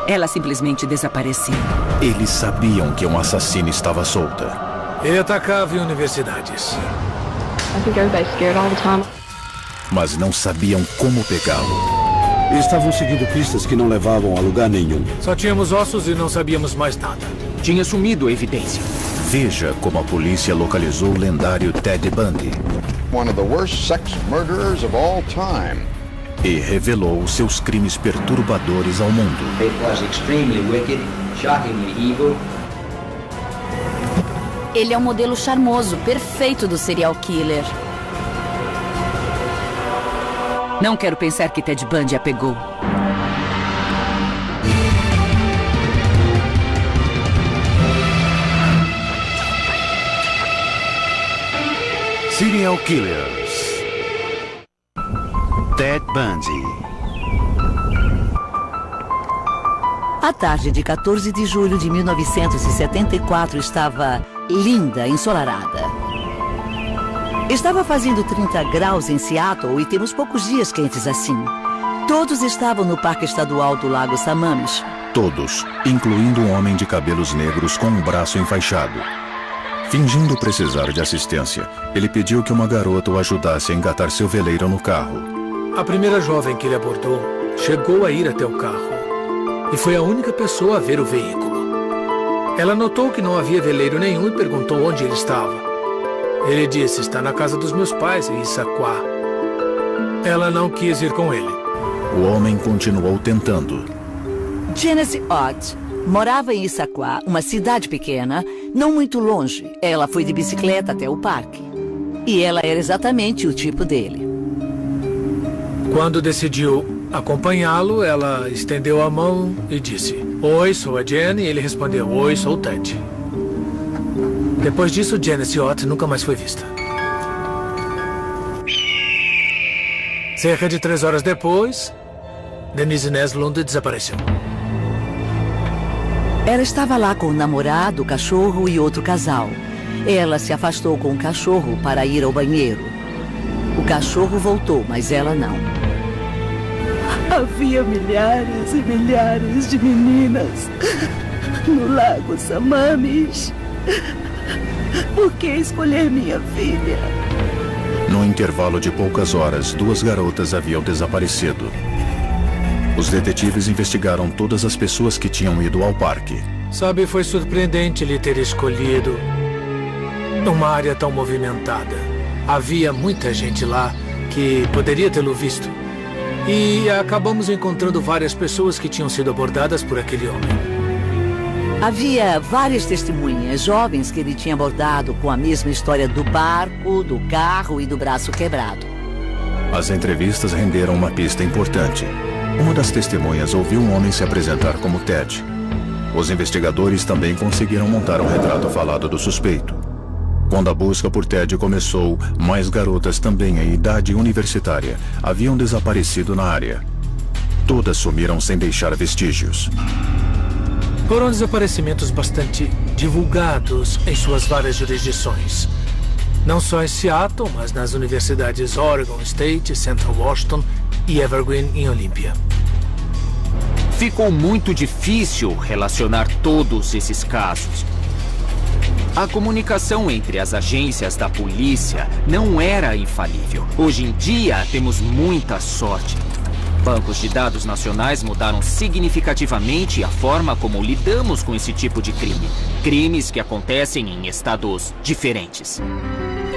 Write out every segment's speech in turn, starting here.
Ela simplesmente desapareceu. Eles sabiam que um assassino estava solta. Ele atacava em universidades. I think everybody's scared all the time. Mas não sabiam como pegá-lo. Estavam seguindo pistas que não levavam a lugar nenhum. Só tínhamos ossos e não sabíamos mais nada. Tinha sumido a evidência. Veja como a polícia localizou o lendário Ted Bundy. One of the worst sex murderers of all time. E revelou seus crimes perturbadores ao mundo. It was extremely wicked, shockingly evil. Ele é um modelo charmoso, perfeito do serial killer. Não quero pensar que Ted Bundy a pegou. Serial Killers. Ted Bundy. A tarde de 14 de julho de 1974 estava linda, ensolarada. Estava fazendo 30 graus em Seattle e temos poucos dias quentes assim. Todos estavam no Parque Estadual do Lago Sammamish. Todos, incluindo um homem de cabelos negros com um braço enfaixado. Fingindo precisar de assistência, ele pediu que uma garota o ajudasse a engatar seu veleiro no carro. A primeira jovem que ele abordou chegou a ir até o carro. E foi a única pessoa a ver o veículo. Ela notou que não havia veleiro nenhum e perguntou onde ele estava. Ele disse, está na casa dos meus pais, em Issaquah. Ela não quis ir com ele. O homem continuou tentando. Janice Ott morava em Issaquah, uma cidade pequena, não muito longe. Ela foi de bicicleta até o parque. E ela era exatamente o tipo dele. Quando decidiu acompanhá-lo, ela estendeu a mão e disse, oi, sou a Jen, e ele respondeu, oi, sou o Ted. Depois disso, Janice Ott nunca mais foi vista. Cerca de 3 horas depois, Denise Neslund desapareceu. Ela estava lá com o namorado, o cachorro e outro casal. Ela se afastou com o cachorro para ir ao banheiro. O cachorro voltou, mas ela não. Havia milhares e milhares de meninas no Lago Sammamish. Por que escolher minha filha? No intervalo de poucas horas, 2 garotas haviam desaparecido. Os detetives investigaram todas as pessoas que tinham ido ao parque. Sabe, foi surpreendente ele ter escolhido uma área tão movimentada. Havia muita gente lá que poderia tê-lo visto. E acabamos encontrando várias pessoas que tinham sido abordadas por aquele homem. Havia várias testemunhas, jovens que ele tinha abordado com a mesma história do barco, do carro e do braço quebrado. As entrevistas renderam uma pista importante. Uma das testemunhas ouviu um homem se apresentar como Ted. Os investigadores também conseguiram montar um retrato falado do suspeito. Quando a busca por Ted começou, mais garotas também em idade universitária haviam desaparecido na área. Todas sumiram sem deixar vestígios. Foram desaparecimentos bastante divulgados em suas várias jurisdições. Não só em Seattle, mas nas universidades Oregon State, Central Washington e Evergreen em Olímpia. Ficou muito difícil relacionar todos esses casos. A comunicação entre as agências da polícia não era infalível. Hoje em dia, temos muita sorte. Bancos de dados nacionais mudaram significativamente a forma como lidamos com esse tipo de crime. Crimes que acontecem em estados diferentes.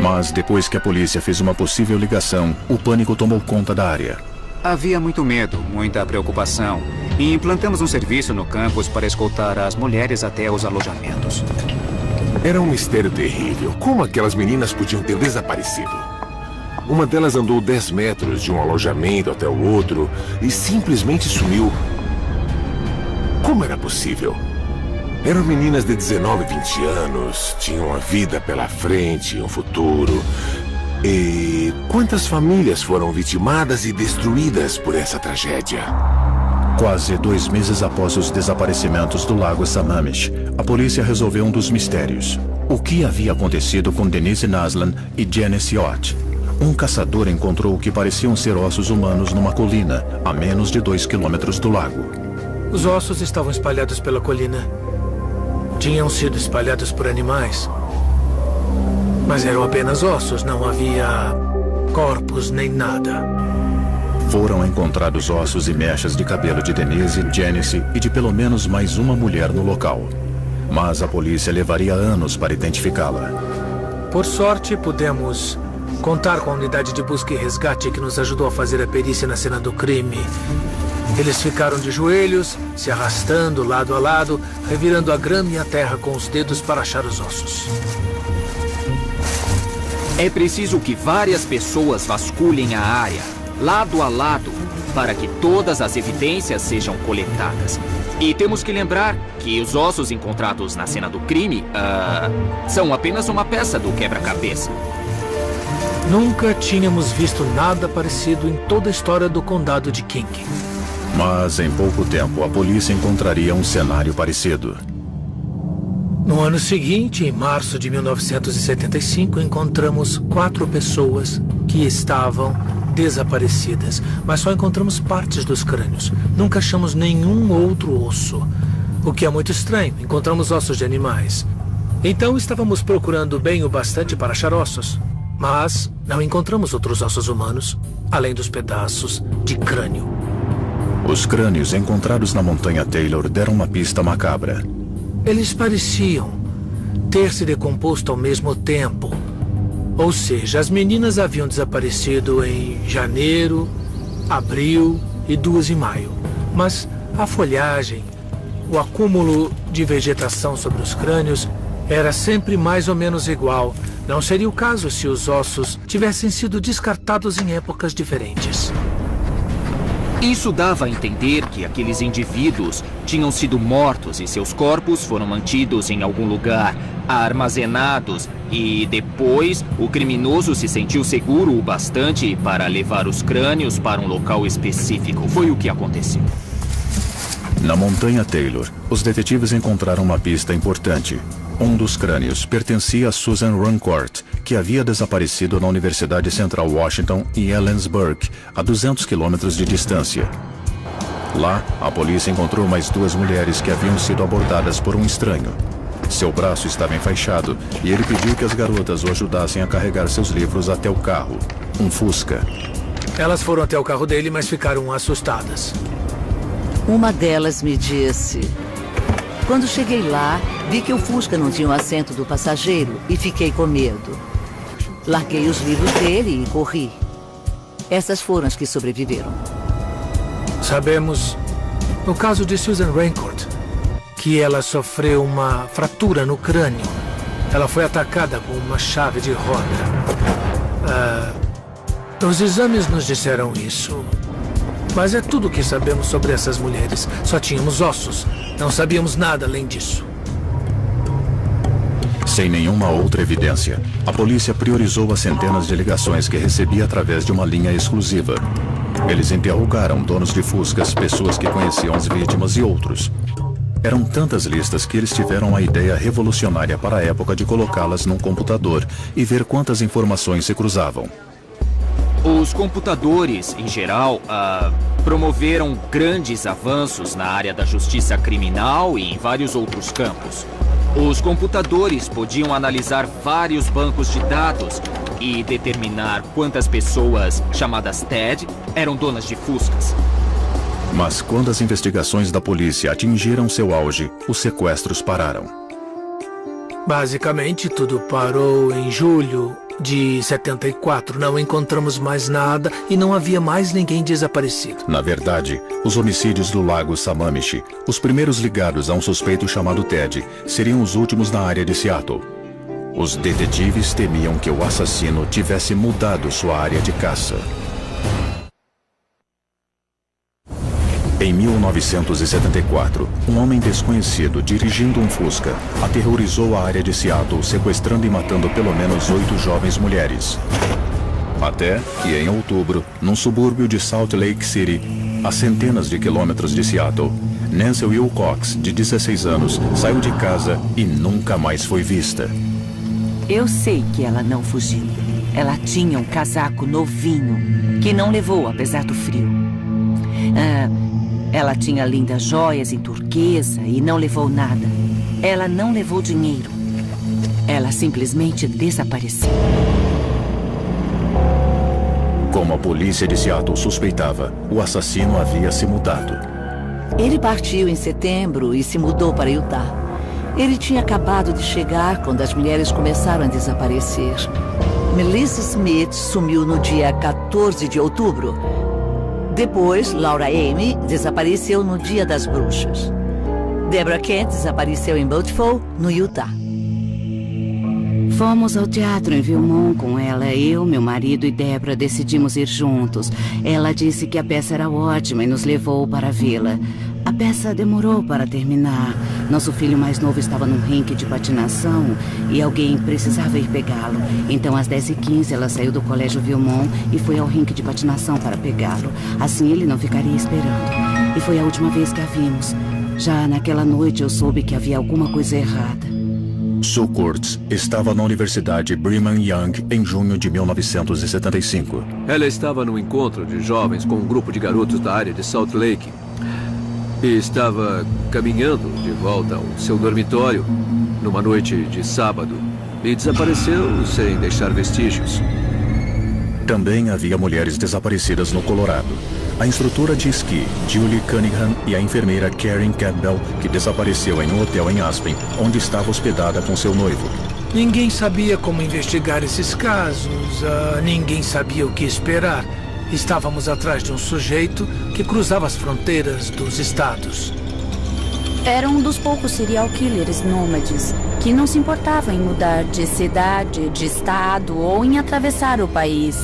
Mas depois que a polícia fez uma possível ligação, o pânico tomou conta da área. Havia muito medo, muita preocupação. E implantamos um serviço no campus para escoltar as mulheres até os alojamentos. Era um mistério terrível. Como aquelas meninas podiam ter desaparecido? Uma delas andou 10 metros de um alojamento até o outro e simplesmente sumiu. Como era possível? Eram meninas de 19, 20 anos, tinham a vida pela frente, um futuro. E quantas famílias foram vitimadas e destruídas por essa tragédia? Quase 2 meses após os desaparecimentos do Lago Sammamish, a polícia resolveu um dos mistérios. O que havia acontecido com Denise Neslund e Janice Ott? Um caçador encontrou o que pareciam ser ossos humanos numa colina, a menos de 2 quilômetros do lago. Os ossos estavam espalhados pela colina. Tinham sido espalhados por animais. Mas eram apenas ossos, não havia corpos nem nada. Foram encontrados ossos e mechas de cabelo de Denise, Janice e de pelo menos mais uma mulher no local. Mas a polícia levaria anos para identificá-la. Por sorte, pudemos contar com a unidade de busca e resgate que nos ajudou a fazer a perícia na cena do crime. Eles ficaram de joelhos, se arrastando lado a lado, revirando a grama e a terra com os dedos para achar os ossos. É preciso que várias pessoas vasculhem a área, lado a lado, para que todas as evidências sejam coletadas. E temos que lembrar que os ossos encontrados na cena do crime são apenas uma peça do quebra-cabeça. Nunca tínhamos visto nada parecido em toda a história do condado de King. Mas em pouco tempo a polícia encontraria um cenário parecido. No ano seguinte, em março de 1975, encontramos 4 pessoas que estavam desaparecidas, mas só encontramos partes dos crânios. Nunca achamos nenhum outro osso, o que é muito estranho. Encontramos ossos de animais. Então estávamos procurando bem o bastante para achar ossos, mas não encontramos outros ossos humanos, além dos pedaços de crânio. Os crânios encontrados na Montanha Taylor deram uma pista macabra. Eles pareciam ter se decomposto ao mesmo tempo. Ou seja, as meninas haviam desaparecido em janeiro, abril e 2 em maio. Mas a folhagem, o acúmulo de vegetação sobre os crânios era sempre mais ou menos igual. Não seria o caso se os ossos tivessem sido descartados em épocas diferentes. Isso dava a entender que aqueles indivíduos tinham sido mortos e seus corpos foram mantidos em algum lugar, armazenados, e depois o criminoso se sentiu seguro o bastante para levar os crânios para um local específico. Foi o que aconteceu. Na Montanha Taylor, os detetives encontraram uma pista importante. Um dos crânios pertencia a Susan Runcourt, que havia desaparecido na Universidade Central Washington, em Ellensburg, a 200 quilômetros de distância. Lá, a polícia encontrou mais 2 mulheres que haviam sido abordadas por um estranho. Seu braço estava enfaixado e ele pediu que as garotas o ajudassem a carregar seus livros até o carro, um Fusca. Elas foram até o carro dele, mas ficaram assustadas. Uma delas me disse: quando cheguei lá, vi que o Fusca não tinha o assento do passageiro e fiquei com medo. Larguei os livros dele e corri. Essas foram as que sobreviveram. Sabemos, no caso de Susan Rancourt, que ela sofreu uma fratura no crânio. Ela foi atacada com uma chave de roda. Os exames nos disseram isso. Mas é tudo o que sabemos sobre essas mulheres. Só tínhamos ossos. Não sabíamos nada além disso. Sem nenhuma outra evidência, a polícia priorizou as centenas de ligações que recebia através de uma linha exclusiva. Eles interrogaram donos de Fuscas, pessoas que conheciam as vítimas e outros. Eram tantas listas que eles tiveram a ideia revolucionária para a época de colocá-las num computador e ver quantas informações se cruzavam. Os computadores, em geral, promoveram grandes avanços na área da justiça criminal e em vários outros campos. Os computadores podiam analisar vários bancos de dados e determinar quantas pessoas, chamadas TED, eram donas de Fuscas. Mas quando as investigações da polícia atingiram seu auge, os sequestros pararam. Basicamente, tudo parou em julho de 74. Não encontramos mais nada e não havia mais ninguém desaparecido. Na verdade, os homicídios do Lago Sammamish, os primeiros ligados a um suspeito chamado Ted, seriam os últimos na área de Seattle. Os detetives temiam que o assassino tivesse mudado sua área de caça. Em 1974, um homem desconhecido dirigindo um Fusca aterrorizou a área de Seattle, sequestrando e matando pelo menos 8 jovens mulheres. Até que, em outubro, num subúrbio de Salt Lake City, a centenas de quilômetros de Seattle, Nancy Wilcox, de 16 anos, saiu de casa e nunca mais foi vista. Eu sei que ela não fugiu. Ela tinha um casaco novinho, que não levou apesar do frio. Ela tinha lindas joias em turquesa e não levou nada. Ela não levou dinheiro. Ela simplesmente desapareceu. Como a polícia de Seattle suspeitava, o assassino havia se mudado. Ele partiu em setembro e se mudou para Utah. Ele tinha acabado de chegar quando as mulheres começaram a desaparecer. Melissa Smith sumiu no dia 14 de outubro. Depois, Laura Amy desapareceu no Dia das Bruxas. Deborah Kent desapareceu em Butteville, no Utah. Fomos ao teatro em Vilmont com ela. Eu, meu marido e Deborah decidimos ir juntos. Ela disse que a peça era ótima e nos levou para vê-la. A peça demorou para terminar. Nosso filho mais novo estava num rink de patinação e alguém precisava ir pegá-lo. Então, às 10h15, ela saiu do colégio Vilmont e foi ao rink de patinação para pegá-lo. Assim, ele não ficaria esperando. E foi a última vez que a vimos. Já naquela noite, eu soube que havia alguma coisa errada. Sue Kurtz estava na Universidade Brigham Young em junho de 1975. Ela estava num encontro de jovens com um grupo de garotos da área de Salt Lake. E estava caminhando de volta ao seu dormitório numa noite de sábado e desapareceu sem deixar vestígios. Também havia mulheres desaparecidas no Colorado. A instrutora de esqui, Julie Cunningham, e a enfermeira Karen Campbell, que desapareceu em um hotel em Aspen, onde estava hospedada com seu noivo. Ninguém sabia como investigar esses casos, ninguém sabia o que esperar. Estávamos atrás de um sujeito que cruzava as fronteiras dos estados. Era um dos poucos serial killers nômades que não se importavam em mudar de cidade, de estado ou em atravessar o país.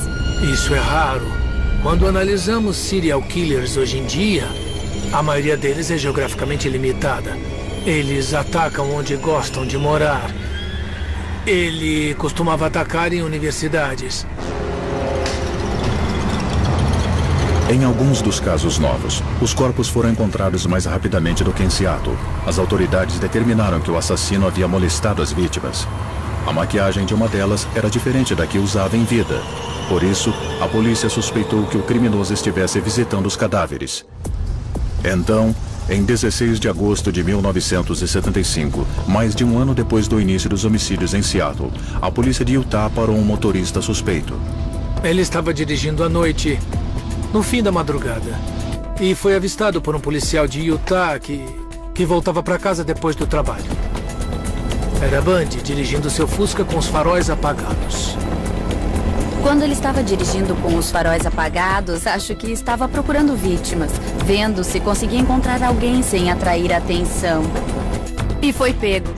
Isso é raro. Quando analisamos serial killers hoje em dia, a maioria deles é geograficamente limitada. Eles atacam onde gostam de morar. Ele costumava atacar em universidades. Em alguns dos casos novos, os corpos foram encontrados mais rapidamente do que em Seattle. As autoridades determinaram que o assassino havia molestado as vítimas. A maquiagem de uma delas era diferente da que usava em vida. Por isso, a polícia suspeitou que o criminoso estivesse visitando os cadáveres. Então, em 16 de agosto de 1975, mais de um ano depois do início dos homicídios em Seattle, a polícia de Utah parou um motorista suspeito. Ele estava dirigindo à noite, no fim da madrugada, e foi avistado por um policial de Utah que voltava para casa depois do trabalho. Era Bundy dirigindo seu Fusca com os faróis apagados. Quando ele estava dirigindo com os faróis apagados, acho que estava procurando vítimas, vendo se conseguia encontrar alguém sem atrair atenção. E foi pego.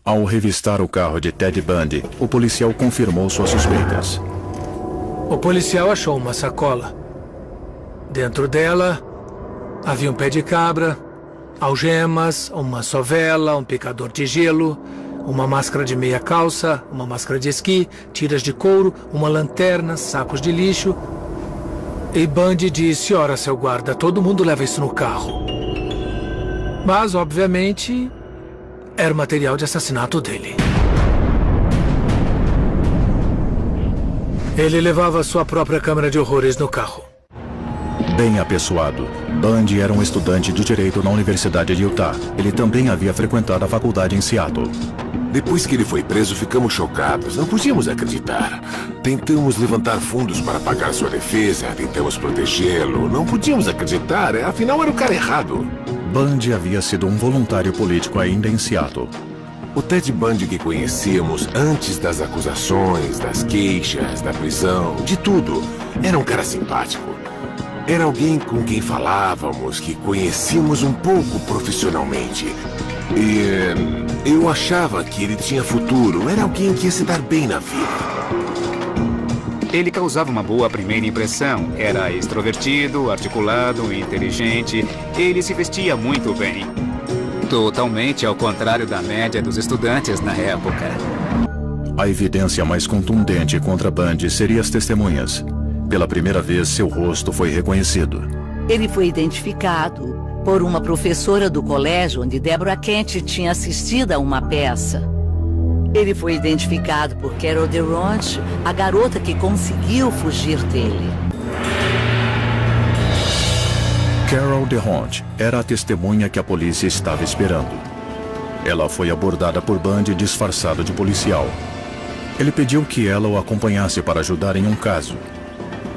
Ao revistar o carro de Ted Bundy, o policial confirmou suas suspeitas. O policial achou uma sacola. Dentro dela, havia um pé de cabra, algemas, uma sovela, um picador de gelo, uma máscara de meia calça, uma máscara de esqui, tiras de couro, uma lanterna, sacos de lixo. E Bundy disse: ora, seu guarda, todo mundo leva isso no carro. Mas, obviamente, era o material de assassinato dele. Ele levava sua própria câmera de horrores no carro. Bem apessoado, Bundy era um estudante de direito na Universidade de Utah. Ele também havia frequentado a faculdade em Seattle. Depois que ele foi preso, ficamos chocados. Não podíamos acreditar. Tentamos levantar fundos para pagar sua defesa, tentamos protegê-lo. Não podíamos acreditar, afinal era o cara errado. Bundy havia sido um voluntário político ainda em Seattle. O Ted Bundy que conhecíamos antes das acusações, das queixas, da prisão, de tudo, era um cara simpático. Era alguém com quem falávamos, que conhecíamos um pouco profissionalmente. E eu achava que ele tinha futuro. Era alguém que ia se dar bem na vida. Ele causava uma boa primeira impressão. Era extrovertido, articulado, inteligente. Ele se vestia muito bem. Totalmente ao contrário da média dos estudantes na época. A evidência mais contundente contra Bundy seria as testemunhas. Pela primeira vez, seu rosto foi reconhecido. Ele foi identificado por uma professora do colégio onde Deborah Kent tinha assistido a uma peça. Ele foi identificado por Carol DeRonch, a garota que conseguiu fugir dele. Carol DeHont era a testemunha que a polícia estava esperando. Ela foi abordada por Bundy disfarçado de policial. Ele pediu que ela o acompanhasse para ajudar em um caso.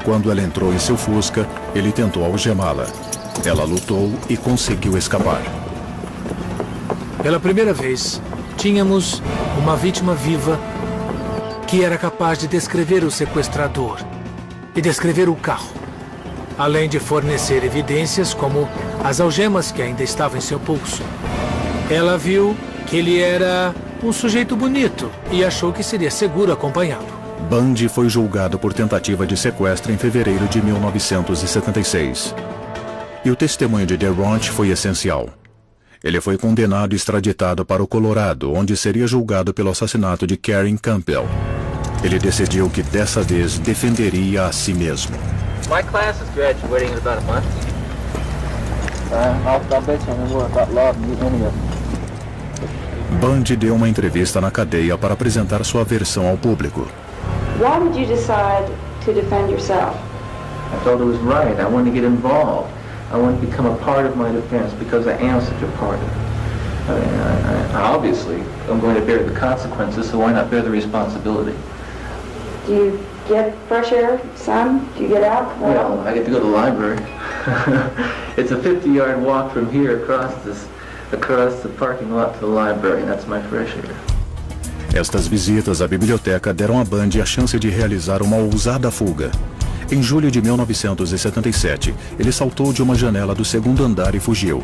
Quando ela entrou em seu Fusca, ele tentou algemá-la. Ela lutou e conseguiu escapar. Pela primeira vez, tínhamos uma vítima viva que era capaz de descrever o sequestrador e descrever o carro, além de fornecer evidências como as algemas que ainda estavam em seu pulso. Ela viu que ele era um sujeito bonito e achou que seria seguro acompanhá-lo. Bundy foi julgado por tentativa de sequestro em fevereiro de 1976. E o testemunho de DeHont foi essencial. Ele foi condenado e extraditado para o Colorado, onde seria julgado pelo assassinato de Karen Campbell. Ele decidiu que dessa vez defenderia a si mesmo. My class is graduating in about a month. I'll bet you I'm going to about law anyway. Bundy deu uma entrevista na cadeia para apresentar sua versão ao público. Why did you decide to defend yourself? I thought it was right. I wanted to get involved. I wanted to become a part of my defense because I am such a part of it. Obviously, I'm going to bear the consequences, so why not bear the responsibility? Do you get fresh air, sun? Do you get out? Well, I get to go to the library. It's a 50-yard walk from here across the parking lot to the library, and that's my fresh air. Estas visitas à biblioteca deram a Bundy a chance de realizar uma ousada fuga. Em julho de 1977, ele saltou de uma janela do segundo andar e fugiu.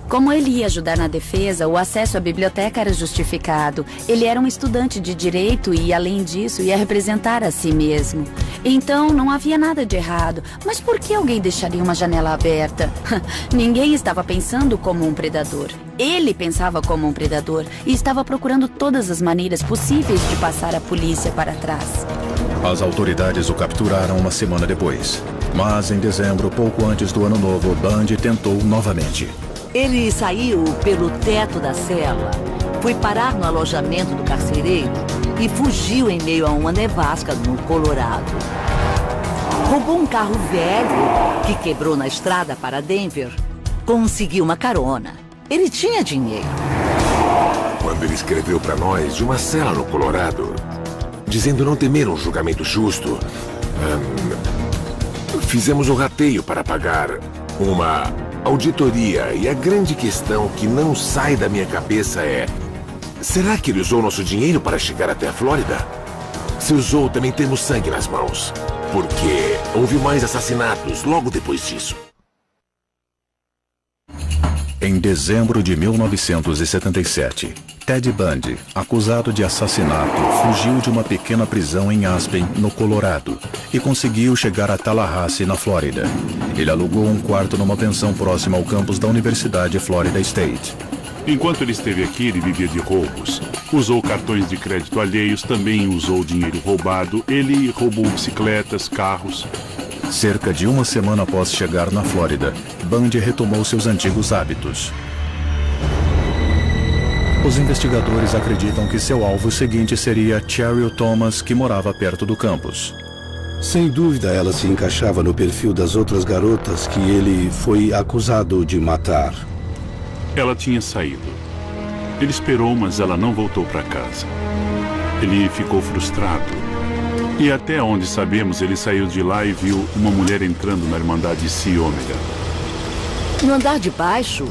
Como ele ia ajudar na defesa, o acesso à biblioteca era justificado. Ele era um estudante de direito e, além disso, ia representar a si mesmo. Então, não havia nada de errado. Mas por que alguém deixaria uma janela aberta? Ninguém estava pensando como um predador. Ele pensava como um predador e estava procurando todas as maneiras possíveis de passar a polícia para trás. As autoridades o capturaram uma semana depois. Mas, em dezembro, pouco antes do ano novo, Bundy tentou novamente. Ele saiu pelo teto da cela, foi parar no alojamento do carcereiro e fugiu em meio a uma nevasca no Colorado. Roubou um carro velho que quebrou na estrada para Denver. Conseguiu uma carona. Ele tinha dinheiro. Quando ele escreveu para nós de uma cela no Colorado, dizendo não temer um julgamento justo, fizemos um rateio para pagar uma auditoria, e a grande questão que não sai da minha cabeça é: será que ele usou nosso dinheiro para chegar até a Flórida? Se usou, também temos sangue nas mãos, porque houve mais assassinatos logo depois disso. Em dezembro de 1977, Ted Bundy, acusado de assassinato, fugiu de uma pequena prisão em Aspen, no Colorado, e conseguiu chegar a Tallahassee, na Flórida. Ele alugou um quarto numa pensão próxima ao campus da Universidade Florida State. Enquanto ele esteve aqui, ele vivia de roubos. Usou cartões de crédito alheios, também usou dinheiro roubado. Ele roubou bicicletas, carros. Cerca de uma semana após chegar na Flórida, Bundy retomou seus antigos hábitos. Os investigadores acreditam que seu alvo seguinte seria Cheryl Thomas, que morava perto do campus. Sem dúvida, ela se encaixava no perfil das outras garotas que ele foi acusado de matar. Ela tinha saído. Ele esperou, mas ela não voltou para casa. Ele ficou frustrado. E até onde sabemos, ele saiu de lá e viu uma mulher entrando na Irmandade Psi Omega. No andar de baixo,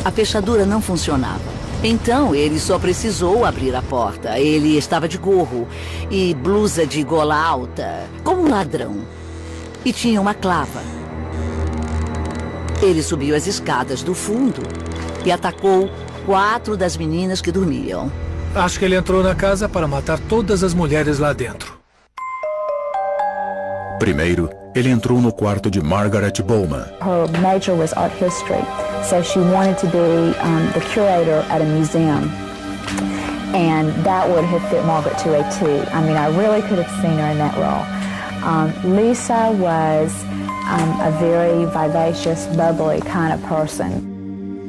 a fechadura não funcionava. Então, ele só precisou abrir a porta. Ele estava de gorro e blusa de gola alta, como um ladrão. E tinha uma clava. Ele subiu as escadas do fundo e atacou 4 das meninas que dormiam. Acho que ele entrou na casa para matar todas as mulheres lá dentro. Primeiro, ele entrou no quarto de Margaret Bowman. Her major was art history, so she wanted to be the curator at a museum. And that would have fit Margaret to a T. I mean, I really could have seen her in that role. Lisa was a very vivacious, bubbly kind of person.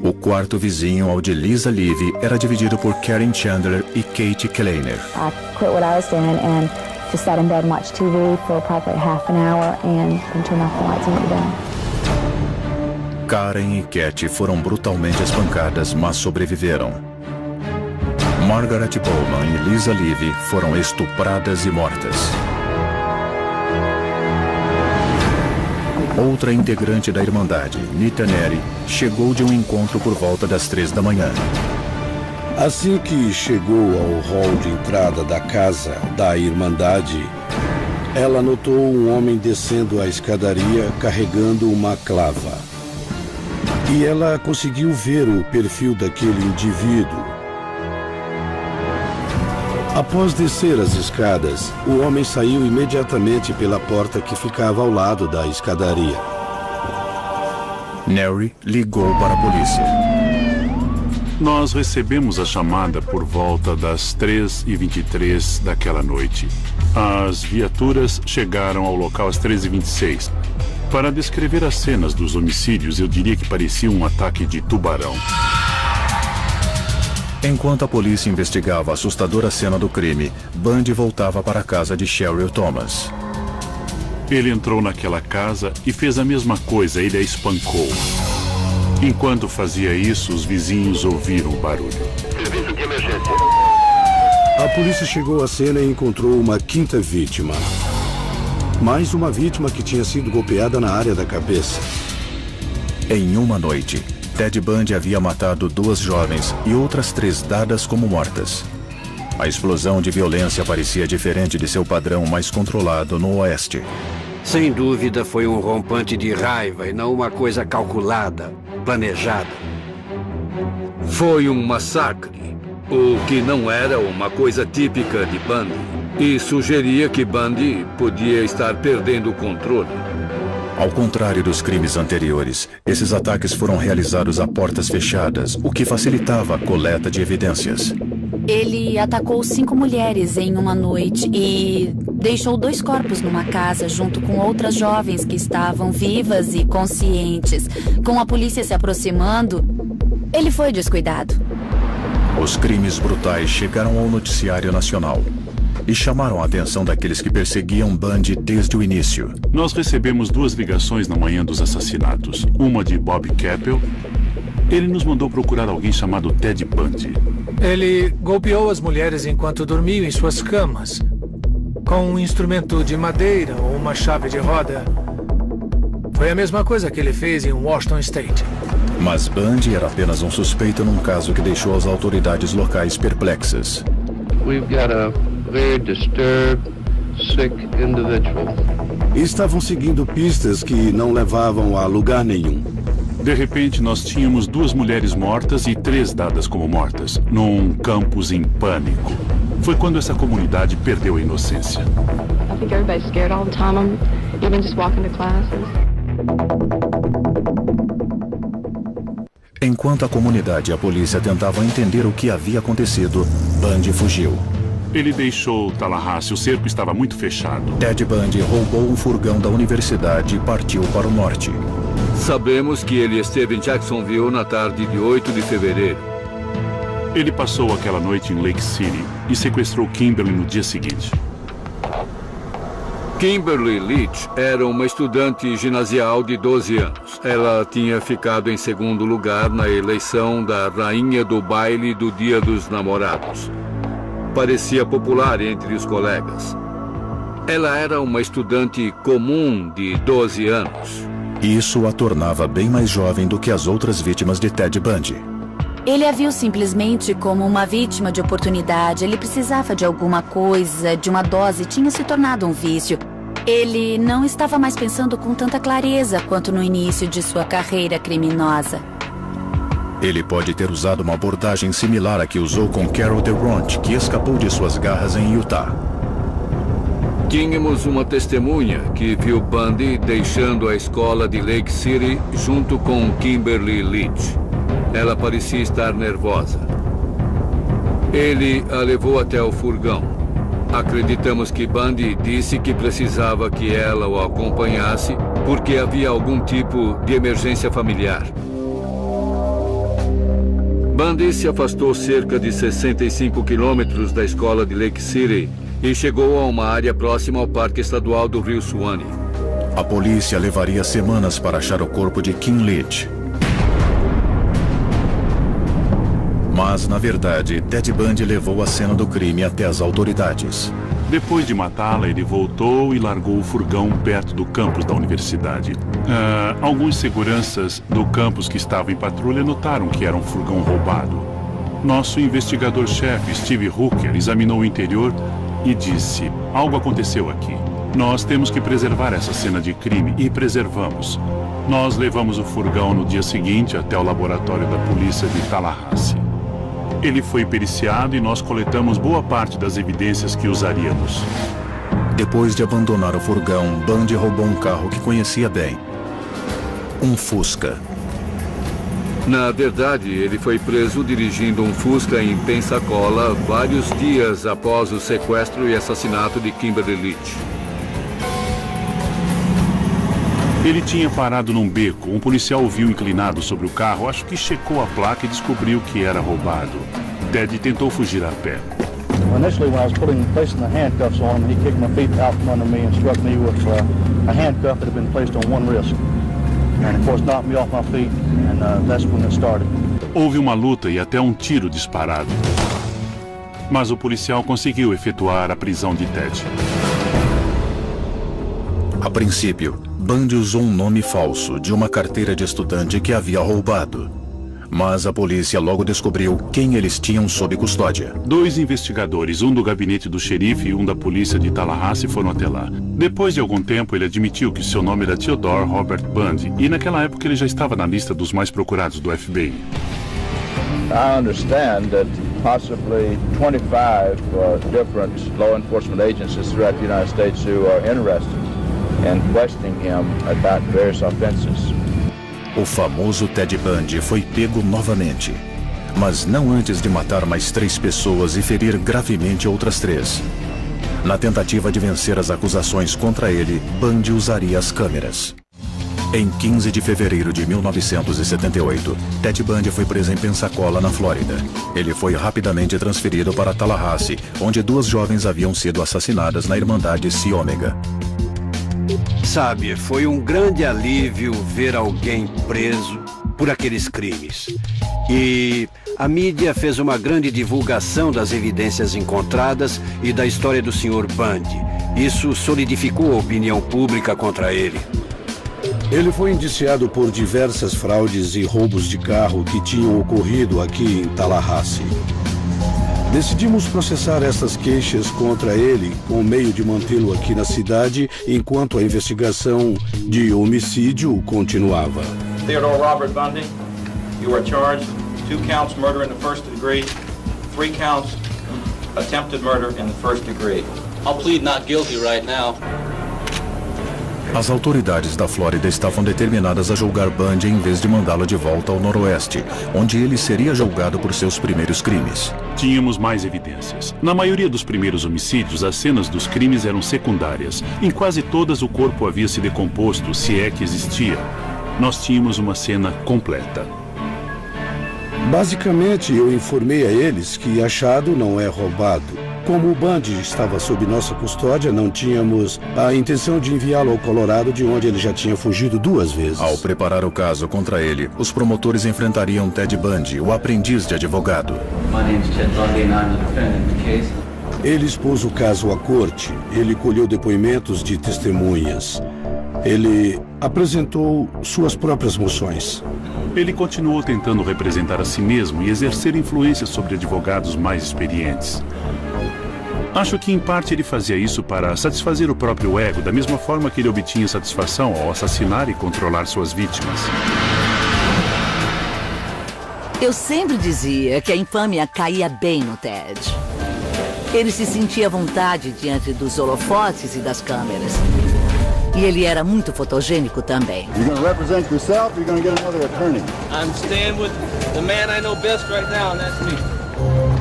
O quarto vizinho ao de Lisa Levy era dividido por Karen Chandler e Kate Kleiner. I quit what I was doing and just sat in bed and watched TV for probably half an hour and then turned off the lights and went to bed. Karen e Cat foram brutalmente espancadas, mas sobreviveram. Margaret Bowman e Lisa Levy foram estupradas e mortas. Outra integrante da Irmandade, Nita Neri, chegou de um encontro por volta das 3 da manhã. Assim que chegou ao hall de entrada da casa da Irmandade, ela notou um homem descendo a escadaria carregando uma clava. E ela conseguiu ver o perfil daquele indivíduo. Após descer as escadas, o homem saiu imediatamente pela porta que ficava ao lado da escadaria. Neri ligou para a polícia. Nós recebemos a chamada por volta das 3h23 daquela noite. As viaturas chegaram ao local às 13h26. Para descrever as cenas dos homicídios, eu diria que parecia um ataque de tubarão. Enquanto a polícia investigava a assustadora cena do crime, Bundy voltava para a casa de Cheryl Thomas. Ele entrou naquela casa e fez a mesma coisa, ele a espancou. Enquanto fazia isso, os vizinhos ouviram o barulho. Serviço de emergência. A polícia chegou à cena e encontrou uma quinta vítima. Mais uma vítima que tinha sido golpeada na área da cabeça. Em uma noite, Ted Bundy havia matado 2 jovens e outras 3 dadas como mortas. A explosão de violência parecia diferente de seu padrão mais controlado no Oeste. Sem dúvida foi um rompante de raiva e não uma coisa calculada, planejada. Foi um massacre, o que não era uma coisa típica de Bundy. E sugeria que Bundy podia estar perdendo o controle. Ao contrário dos crimes anteriores, esses ataques foram realizados a portas fechadas, o que facilitava a coleta de evidências. Ele atacou 5 mulheres em uma noite e deixou 2 corpos numa casa junto com outras jovens que estavam vivas e conscientes. Com a polícia se aproximando, ele foi descuidado. Os crimes brutais chegaram ao noticiário nacional e chamaram a atenção daqueles que perseguiam Bundy desde o início. Nós recebemos 2 ligações na manhã dos assassinatos. Uma de Bob Capel. Ele nos mandou procurar alguém chamado Ted Bundy. Ele golpeou as mulheres enquanto dormiam em suas camas, com um instrumento de madeira ou uma chave de roda. Foi a mesma coisa que ele fez em Washington State. Mas Bundy era apenas um suspeito num caso que deixou as autoridades locais perplexas. We've got a very disturbed, sick individual. Estavam seguindo pistas que não levavam a lugar nenhum. De repente, nós tínhamos 2 mulheres mortas e 3 dadas como mortas, num campus em pânico. Foi quando essa comunidade perdeu a inocência. I think everybody's scared all the time, even just walking to classes. Enquanto a comunidade e a polícia tentavam entender o que havia acontecido, Bundy fugiu. Ele deixou Tallahassee, o cerco estava muito fechado. Ted Bundy roubou um furgão da universidade e partiu para o norte. Sabemos que ele esteve em Jacksonville na tarde de 8 de fevereiro. Ele passou aquela noite em Lake City e sequestrou Kimberly no dia seguinte. Kimberly Leach era uma estudante ginasial de 12 anos. Ela tinha ficado em segundo lugar na eleição da rainha do baile do Dia dos Namorados. Parecia popular entre os colegas. Ela era uma estudante comum de 12 anos. Isso a tornava bem mais jovem do que as outras vítimas de Ted Bundy. Ele a viu simplesmente como uma vítima de oportunidade. Ele precisava de alguma coisa, de uma dose, tinha se tornado um vício. Ele não estava mais pensando com tanta clareza quanto no início de sua carreira criminosa. Ele pode ter usado uma abordagem similar à que usou com Carol DeRonte, que escapou de suas garras em Utah. Tínhamos uma testemunha que viu Bundy deixando a escola de Lake City junto com Kimberly Leach. Ela parecia estar nervosa. Ele a levou até o furgão. Acreditamos que Bundy disse que precisava que ela o acompanhasse porque havia algum tipo de emergência familiar. Bundy se afastou cerca de 65 quilômetros da escola de Lake City e chegou a uma área próxima ao Parque Estadual do Rio Suwannee. A polícia levaria semanas para achar o corpo de Kim Leach. Mas, na verdade, Ted Bundy levou a cena do crime até as autoridades. Depois de matá-la, ele voltou e largou o furgão perto do campus da universidade. Alguns seguranças do campus que estavam em patrulha notaram que era um furgão roubado. Nosso investigador-chefe, Steve Hooker, examinou o interior e disse: algo aconteceu aqui. Nós temos que preservar essa cena de crime, e preservamos. Nós levamos o furgão no dia seguinte até o laboratório da polícia de Tallahassee. Ele foi periciado e nós coletamos boa parte das evidências que usaríamos. Depois de abandonar o furgão, Bundy roubou um carro que conhecia bem. Um Fusca. Na verdade, ele foi preso dirigindo um Fusca em Pensacola vários dias após o sequestro e assassinato de Kimberly Leach. Ele tinha parado num beco. Um policial o viu inclinado sobre o carro, acho que checou a placa e descobriu que era roubado. Ted tentou fugir a pé. Initially, when I was placing the handcuffs on him, he kicked my feet out from under me and struck me with a handcuff that had been placed on one wrist. And of course knocked me off my feet, and that's when it started. Houve uma luta e até um tiro disparado. Mas o policial conseguiu efetuar a prisão de Ted. A princípio, Bundy usou um nome falso de uma carteira de estudante que havia roubado. Mas a polícia logo descobriu quem eles tinham sob custódia. 2 investigadores, um do gabinete do xerife e um da polícia de Tallahassee, foram até lá. Depois de algum tempo, ele admitiu que seu nome era Theodore Robert Bundy, e naquela época ele já estava na lista dos mais procurados do FBI. I understand that possibly 25 different law enforcement agencies throughout the United States who are interested in questioning him about various offenses. O famoso Ted Bundy foi pego novamente, mas não antes de matar mais 3 pessoas e ferir gravemente outras 3. Na tentativa de vencer as acusações contra ele, Bundy usaria as câmeras. Em 15 de fevereiro de 1978, Ted Bundy foi preso em Pensacola, na Flórida. Ele foi rapidamente transferido para Tallahassee, onde 2 jovens haviam sido assassinadas na Irmandade Psi Omega. Sabe, foi um grande alívio ver alguém preso por aqueles crimes. E a mídia fez uma grande divulgação das evidências encontradas e da história do Sr. Bundy. Isso solidificou a opinião pública contra ele. Ele foi indiciado por diversas fraudes e roubos de carro que tinham ocorrido aqui em Tallahassee. Decidimos processar essas queixas contra ele com o meio de mantê-lo aqui na cidade enquanto a investigação de homicídio continuava. Theodore Robert Bundy, you are charged 2 counts murder in the first degree, 3 counts attempted murder in the first degree. I'll plead not guilty right now. As autoridades da Flórida estavam determinadas a julgar Bundy em vez de mandá-lo de volta ao Noroeste, onde ele seria julgado por seus primeiros crimes. Tínhamos mais evidências. Na maioria dos primeiros homicídios, as cenas dos crimes eram secundárias. Em quase todas, o corpo havia se decomposto, se é que existia. Nós tínhamos uma cena completa. Basicamente, eu informei a eles que achado não é roubado. Como o Bundy estava sob nossa custódia, não tínhamos a intenção de enviá-lo ao Colorado, de onde ele já tinha fugido 2 vezes. Ao preparar o caso contra ele, os promotores enfrentariam Ted Bundy, o aprendiz de advogado. Ele expôs o caso à corte. Ele colheu depoimentos de testemunhas. Ele apresentou suas próprias moções. Ele continuou tentando representar a si mesmo e exercer influência sobre advogados mais experientes. Acho que, em parte, ele fazia isso para satisfazer o próprio ego, da mesma forma que ele obtinha satisfação ao assassinar e controlar suas vítimas. Eu sempre dizia que a infâmia caía bem no Ted. Ele se sentia à vontade diante dos holofotes e das câmeras. E ele era muito fotogênico também. You're going to represent yourself, or you're going to get another attorney? I'm staying with the man I know best right now, and that's me.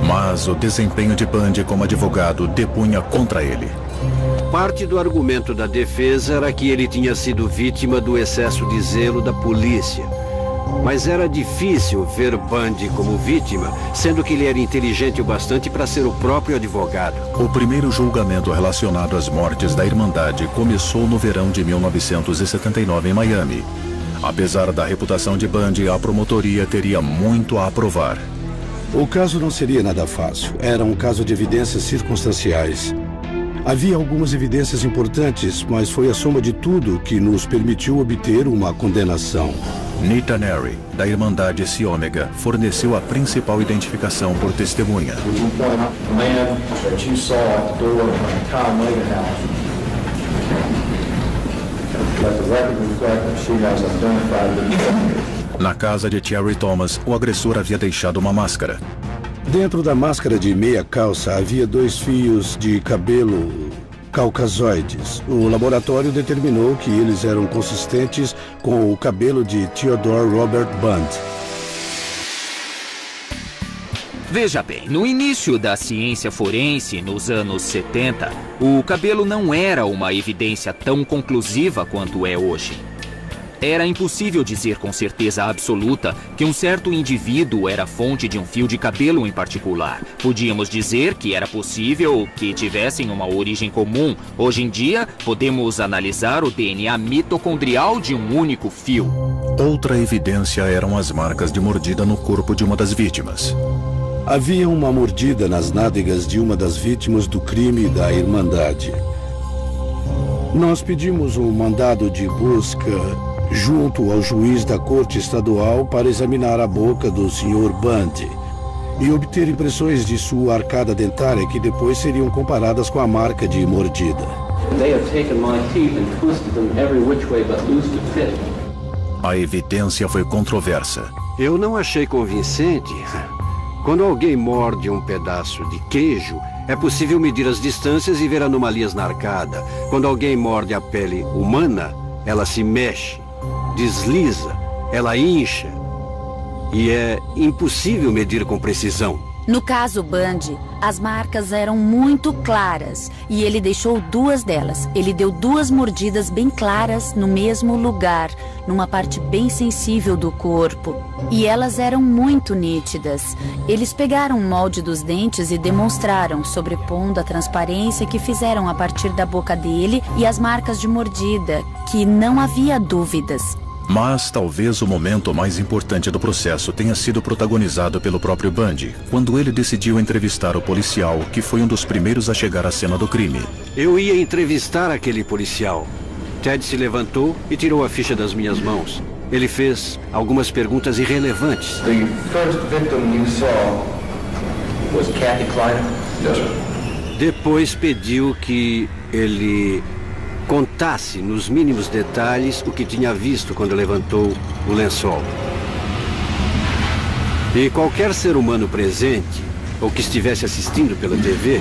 Mas o desempenho de Bundy como advogado depunha contra ele. Parte do argumento da defesa era que ele tinha sido vítima do excesso de zelo da polícia. Mas era difícil ver Bundy como vítima, sendo que ele era inteligente o bastante para ser o próprio advogado. O primeiro julgamento relacionado às mortes da Irmandade começou no verão de 1979 em Miami. Apesar da reputação de Bundy, a promotoria teria muito a aprovar. O caso não seria nada fácil. Era um caso de evidências circunstanciais. Havia algumas evidências importantes, mas foi a soma de tudo que nos permitiu obter uma condenação. Nita Neri, da Irmandade Psi Omega, forneceu a principal identificação por testemunha. Na casa de Cherry Thomas, o agressor havia deixado uma máscara. Dentro da máscara de meia calça havia 2 fios de cabelo caucasoides. O laboratório determinou que eles eram consistentes com o cabelo de Theodore Robert Bundy. Veja bem, no início da ciência forense, nos anos 70, o cabelo não era uma evidência tão conclusiva quanto é hoje. Era impossível dizer com certeza absoluta que um certo indivíduo era fonte de um fio de cabelo em particular. Podíamos dizer que era possível que tivessem uma origem comum. Hoje em dia, podemos analisar o DNA mitocondrial de um único fio. Outra evidência eram as marcas de mordida no corpo de uma das vítimas. Havia uma mordida nas nádegas de uma das vítimas do crime da Irmandade. Nós pedimos um mandado de busca junto ao juiz da Corte Estadual para examinar a boca do Sr. Bundy e obter impressões de sua arcada dentária que depois seriam comparadas com a marca de mordida. A evidência foi controversa. Eu não achei convincente. Quando alguém morde um pedaço de queijo, é possível medir as distâncias e ver anomalias na arcada. Quando alguém morde a pele humana, ela se mexe, desliza, ela incha. E é impossível medir com precisão. No caso Bundy, as marcas eram muito claras e ele deixou 2 delas. Ele deu 2 mordidas bem claras no mesmo lugar, numa parte bem sensível do corpo. E elas eram muito nítidas. Eles pegaram o molde dos dentes e demonstraram, sobrepondo a transparência que fizeram a partir da boca dele e as marcas de mordida, que não havia dúvidas. Mas talvez o momento mais importante do processo tenha sido protagonizado pelo próprio Bundy, quando ele decidiu entrevistar o policial, que foi um dos primeiros a chegar à cena do crime. Eu ia entrevistar aquele policial. Ted se levantou e tirou a ficha das minhas mãos. Ele fez algumas perguntas irrelevantes. The first victim you saw was Kathy Kleiner? Yes, sir. Depois pediu que ele contasse nos mínimos detalhes o que tinha visto quando levantou o lençol. E qualquer ser humano presente, ou que estivesse assistindo pela TV,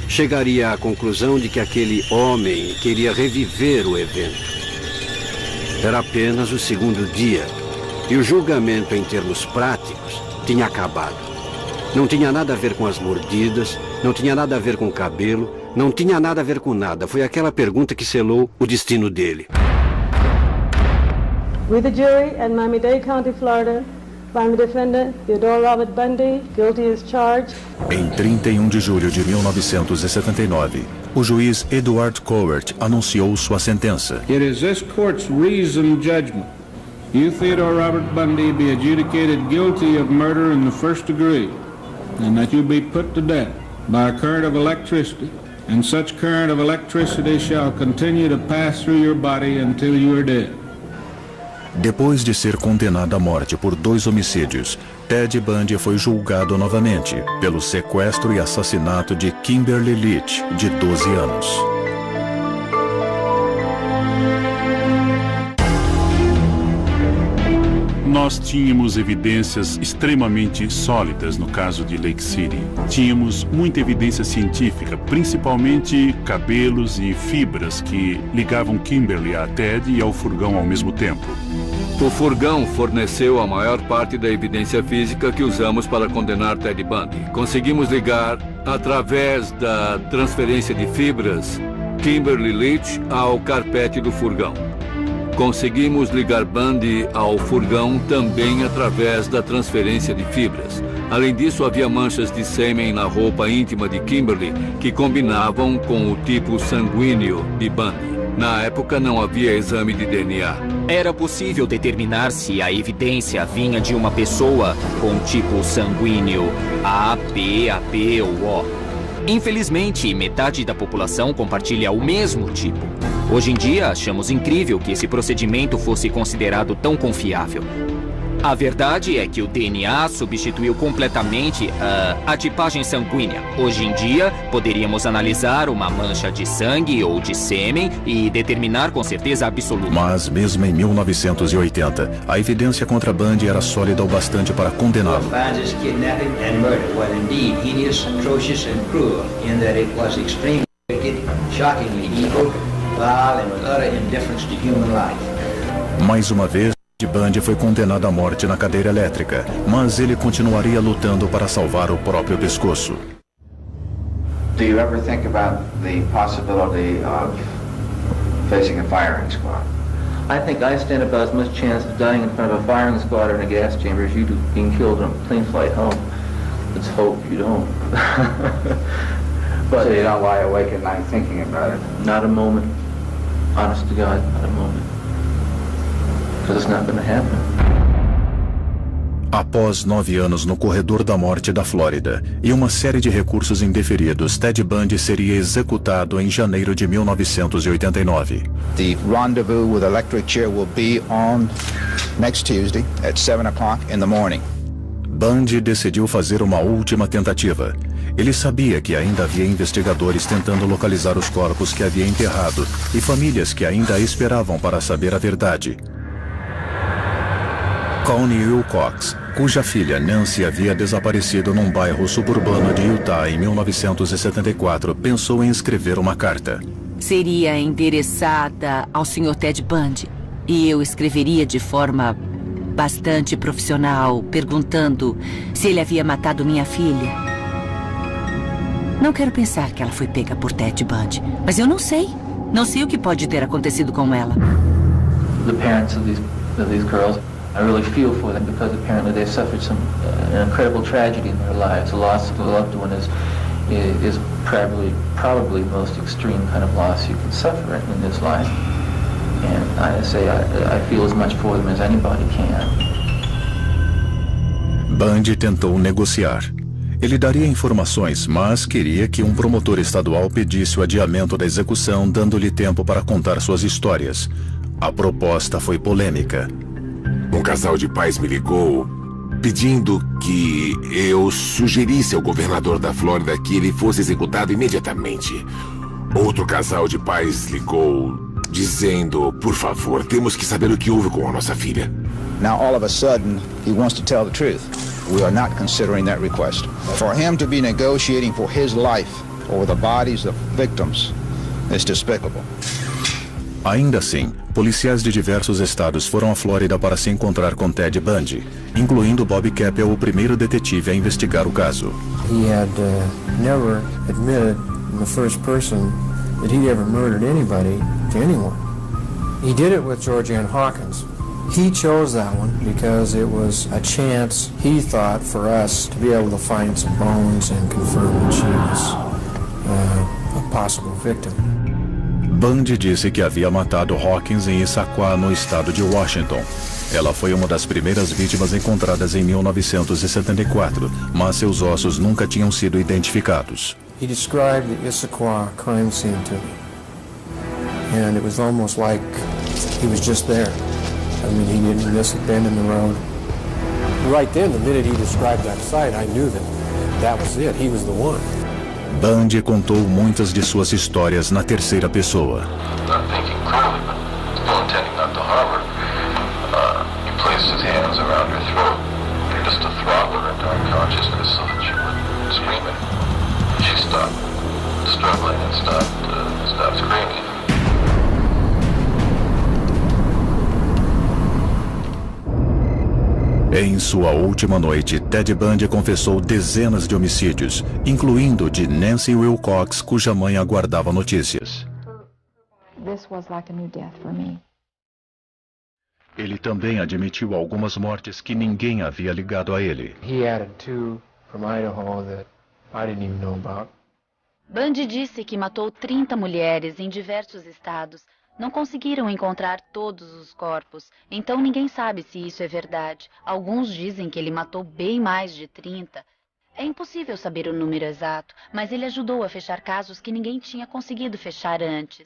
chegaria à conclusão de que aquele homem queria reviver o evento. Era apenas o 2º dia, e o julgamento em termos práticos tinha acabado. Não tinha nada a ver com as mordidas, não tinha nada a ver com o cabelo, não tinha nada a ver com nada. Foi aquela pergunta que selou o destino dele. We the jury at Miami-Dade County, Florida, find the defendant, Theodore Robert Bundy, guilty as charged. Em 31 de julho de 1979, o juiz Edward Cowart anunciou sua sentença. It is this court's reasoned judgment. You, Theodore Robert Bundy, be adjudicated guilty of murder in the first degree, and that you be put to death by a current of electricity, and such current of electricity shall continue to pass through your body until you are dead. Depois de ser condenado à morte por 2 homicídios, Ted Bundy foi julgado novamente pelo sequestro e assassinato de Kimberly Leach, de 12 anos. Nós tínhamos evidências extremamente sólidas no caso de Lake City. Tínhamos muita evidência científica, principalmente cabelos e fibras que ligavam Kimberly a Ted e ao furgão ao mesmo tempo. O furgão forneceu a maior parte da evidência física que usamos para condenar Ted Bundy. Conseguimos ligar, através da transferência de fibras, Kimberly Leach ao carpete do furgão. Conseguimos ligar Bundy ao furgão também através da transferência de fibras. Além disso, havia manchas de sêmen na roupa íntima de Kimberly que combinavam com o tipo sanguíneo de Bundy. Na época não havia exame de DNA. Era possível determinar se a evidência vinha de uma pessoa com tipo sanguíneo A, B, AB ou O. Infelizmente, metade da população compartilha o mesmo tipo. Hoje em dia, achamos incrível que esse procedimento fosse considerado tão confiável. A verdade é que o DNA substituiu completamente a tipagem sanguínea. Hoje em dia, poderíamos analisar uma mancha de sangue ou de sêmen e determinar com certeza absoluta. Mas mesmo em 1980, a evidência contra Bundy era sólida o bastante para condená-lo. Bundy's kidnapping and murder was indeed heinous, atrocious and cruel, in that it was extremely wicked, shockingly evil, vile and with utter indifference to human life. Mais uma vez, Bundy foi condenado à morte na cadeira elétrica, mas ele continuaria lutando para salvar o próprio pescoço. Do you ever think about the possibility of facing a firing squad? I think I stand about as much chance of dying in front of a firing squad or in a gas chamber as you do being killed on a plane flight home. Let's hope you don't. But so you don't lie awake at night thinking about it? Not a moment. Honest to God, not a moment. Because it's not going to happen. Após 9 anos no corredor da morte da Flórida e uma série de recursos indeferidos, Ted Bundy seria executado em janeiro de 1989. The rendezvous with Electric Chair will be on next Tuesday at 7 o'clock in the morning. Bundy decidiu fazer uma última tentativa. Ele sabia que ainda havia investigadores tentando localizar os corpos que havia enterrado e famílias que ainda esperavam para saber a verdade. Connie Wilcox, cuja filha Nancy havia desaparecido num bairro suburbano de Utah em 1974, pensou em escrever uma carta. Seria endereçada ao Sr. Ted Bundy e eu escreveria de forma bastante profissional, perguntando se ele havia matado minha filha. Não quero pensar que ela foi pega por Ted Bundy, mas eu não sei. Não sei o que pode ter acontecido com ela. The parents of these girls, I really feel for them because apparently they've suffered an incredible tragedy in their lives. The loss of a loved one is probably the most extreme kind of loss you can suffer in this life. And I feel as much for them as anybody can. Bundy tentou negociar. Ele daria informações, mas queria que um promotor estadual pedisse o adiamento da execução, dando-lhe tempo para contar suas histórias. A proposta foi polêmica. Um casal de pais me ligou pedindo que eu sugerisse ao governador da Flórida que ele fosse executado imediatamente. Outro casal de pais ligou dizendo, por favor, temos que saber o que houve com a nossa filha. Now all of a sudden he wants to tell the truth. We are not considering that request. For him to be negotiating for his life over the bodies of victims is despicable. Ainda assim, policiais de diversos estados foram à Flórida para se encontrar com Ted Bundy, incluindo Bob Keppel, o primeiro detetive a investigar o caso. He had never admitted in the first person that he'd ever murdered anybody to anyone. He did it with Georgianne Hawkins. He chose that one because it was a chance, he thought, for us to be able to find some bones and confirm that she was a possible victim. Bundy disse que havia matado Hawkins em Issaquah, no estado de Washington. Ela foi uma das primeiras vítimas encontradas em 1974, mas seus ossos nunca tinham sido identificados. He described the Issaquah crime scene to me, and it was almost like he was just there. I mean, he didn't miss a bend in the road. Right then, the minute he described that site, I knew that was it. He was the one. Bundy contou muitas de suas histórias na terceira pessoa. Not thinking clearly, but still intending not to harm her. He placed his hands around her throat, just to throttle her into unconsciousness so that she wouldn't scream at him. She stopped struggling and stopped screaming. Em sua última noite, Ted Bundy confessou dezenas de homicídios, incluindo de Nancy Wilcox, cuja mãe aguardava notícias. This was like a new death for me. Ele também admitiu algumas mortes que ninguém havia ligado a ele. He added two from Idaho that I didn't even know about. Bundy disse que matou 30 mulheres em diversos estados, Não conseguiram encontrar todos os corpos, então ninguém sabe se isso é verdade. Alguns dizem que ele matou bem mais de 30. É impossível saber o número exato, mas ele ajudou a fechar casos que ninguém tinha conseguido fechar antes.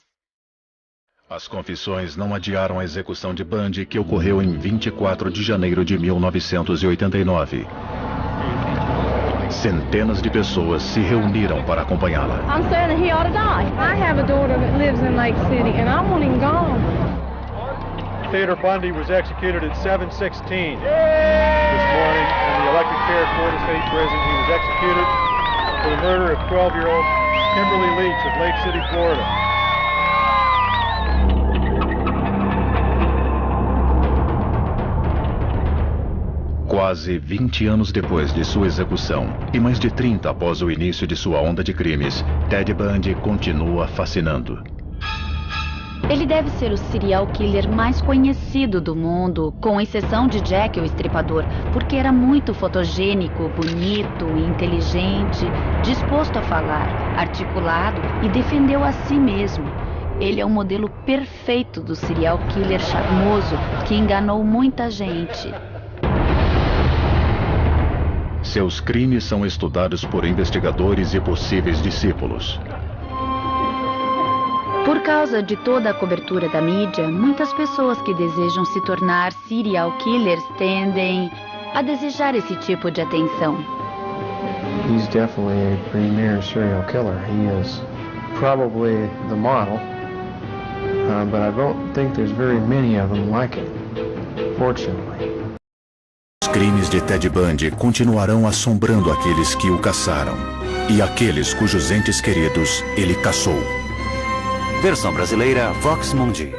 As confissões não adiaram a execução de Bundy, que ocorreu em 24 de janeiro de 1989. Centenas de pessoas se reuniram para acompanhá-la. I'm saying that he ought to die. I have a daughter that lives in Lake City, and I want him gone. Theodore Bundy was executed at 7:16 this morning in the electric chair at Florida State Prison. He was executed for the murder of 12-year-old Kimberly Leach of Lake City, Florida. Quase 20 anos depois de sua execução, e mais de 30 após o início de sua onda de crimes, Ted Bundy continua fascinando. Ele deve ser o serial killer mais conhecido do mundo, com exceção de Jack o Estripador, porque era muito fotogênico, bonito, inteligente, disposto a falar, articulado e defendeu a si mesmo. Ele é o modelo perfeito do serial killer charmoso que enganou muita gente. Seus crimes são estudados por investigadores e possíveis discípulos. Por causa de toda a cobertura da mídia, muitas pessoas que desejam se tornar serial killers tendem a desejar esse tipo de atenção. He's definitely a premier serial killer. He is probably the model, but I don't think there's very many of them like it, fortunately. Os crimes de Ted Bundy continuarão assombrando aqueles que o caçaram e aqueles cujos entes queridos ele caçou. Versão brasileira Vox Mundi.